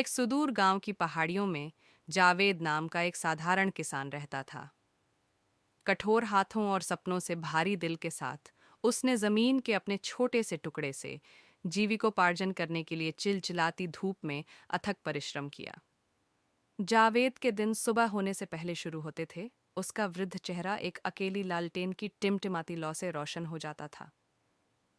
एक सुदूर गांव की पहाड़ियों में जावेद नाम का एक साधारण किसान रहता था। कठोर हाथों और सपनों से भारी दिल के साथ उसने जमीन के अपने छोटे से टुकड़े से जीविकोपार्जन करने के लिए चिलचिलाती धूप में अथक परिश्रम किया। जावेद के दिन सुबह होने से पहले शुरू होते थे। उसका वृद्ध चेहरा एक अकेली लालटेन की टिमटिमाती लौ से रोशन हो जाता था।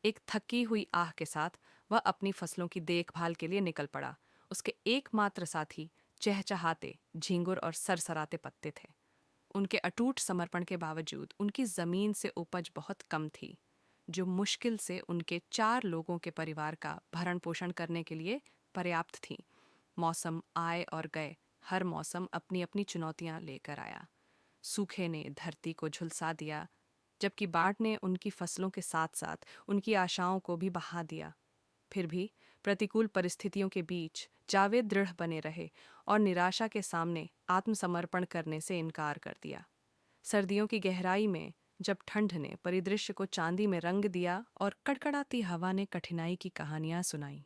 एक थकी हुई आह के साथ वह अपनी फसलों की देखभाल के लिए निकल पड़ा। उसके एकमात्र साथी चहचहाते झींगुर और सरसराते पत्ते थे। उनके अटूट समर्पण के बावजूद उनकी जमीन से उपज बहुत कम थी, जो मुश्किल से उनके 4 लोगों के परिवार का भरण पोषण करने के लिए पर्याप्त थी। मौसम आए और गए, हर मौसम अपनी अपनी चुनौतियां लेकर आया। सूखे ने धरती को झुलसा दिया, जबकि बाढ़ ने उनकी फसलों के साथ साथ उनकी आशाओं को भी बहा दिया। फिर भी प्रतिकूल परिस्थितियों के बीच जावेद दृढ़ बने रहे और निराशा के सामने आत्मसमर्पण करने से इनकार कर दिया। सर्दियों की गहराई में जब ठंड ने परिदृश्य को चांदी में रंग दिया और कड़कड़ाती हवा ने कठिनाई की कहानियां सुनाई,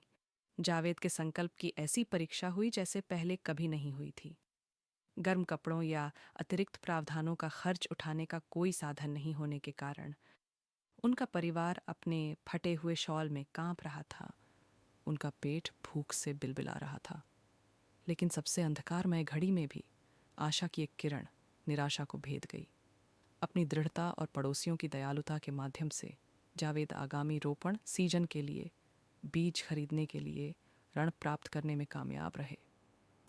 जावेद के संकल्प की ऐसी परीक्षा हुई जैसे पहले कभी नहीं हुई थी। गर्म कपड़ों या अतिरिक्त प्रावधानों का खर्च उठाने का कोई साधन नहीं होने के कारण उनका परिवार अपने फटे हुए शॉल में कांप रहा था। उनका पेट भूख से बिलबिला रहा था। लेकिन सबसे अंधकारमय घड़ी में भी आशा की एक किरण निराशा को भेद गई। अपनी दृढ़ता और पड़ोसियों की दयालुता के माध्यम से जावेद आगामी रोपण सीजन के लिए बीज खरीदने के लिए ऋण प्राप्त करने में कामयाब रहे।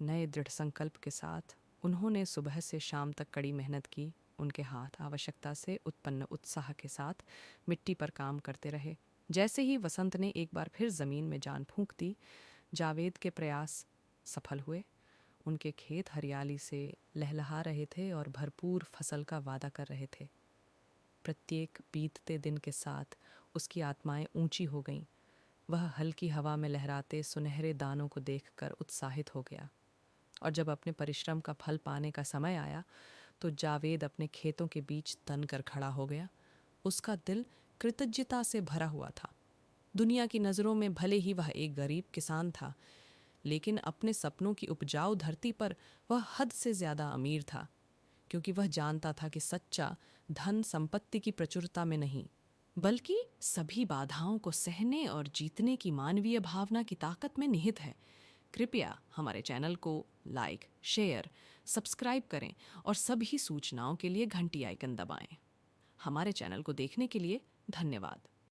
नए दृढ़ संकल्प के साथ उन्होंने सुबह से शाम तक कड़ी मेहनत की। उनके हाथ आवश्यकता से उत्पन्न उत्साह के साथ मिट्टी पर काम करते रहे। जैसे ही वसंत ने एक बार फिर जमीन में जान फूंक दी, जावेद के प्रयास सफल हुए। उनके खेत हरियाली से लहलहा रहे थे और भरपूर फसल का वादा कर रहे थे। प्रत्येक बीतते दिन के साथ उसकी आत्माएं ऊंची हो गईं। वह हल्की हवा में लहराते सुनहरे दानों को देखकर उत्साहित हो गया। और जब अपने परिश्रम का फल पाने का समय आया तो जावेद अपने खेतों के बीच तन कर खड़ा हो गया। उसका दिल कृतज्ञता से भरा हुआ था। दुनिया की नज़रों में भले ही वह एक गरीब किसान था, लेकिन अपने सपनों की उपजाऊ धरती पर वह हद से ज़्यादा अमीर था, क्योंकि वह जानता था कि सच्चा धन संपत्ति की प्रचुरता में नहीं, बल्कि सभी बाधाओं को सहने और जीतने की मानवीय भावना की ताकत में निहित है। कृपया हमारे चैनल को लाइक, शेयर, सब्सक्राइब करें और सभी सूचनाओं के लिए घंटी आइकन दबाएं। हमारे चैनल को देखने के लिए धन्यवाद।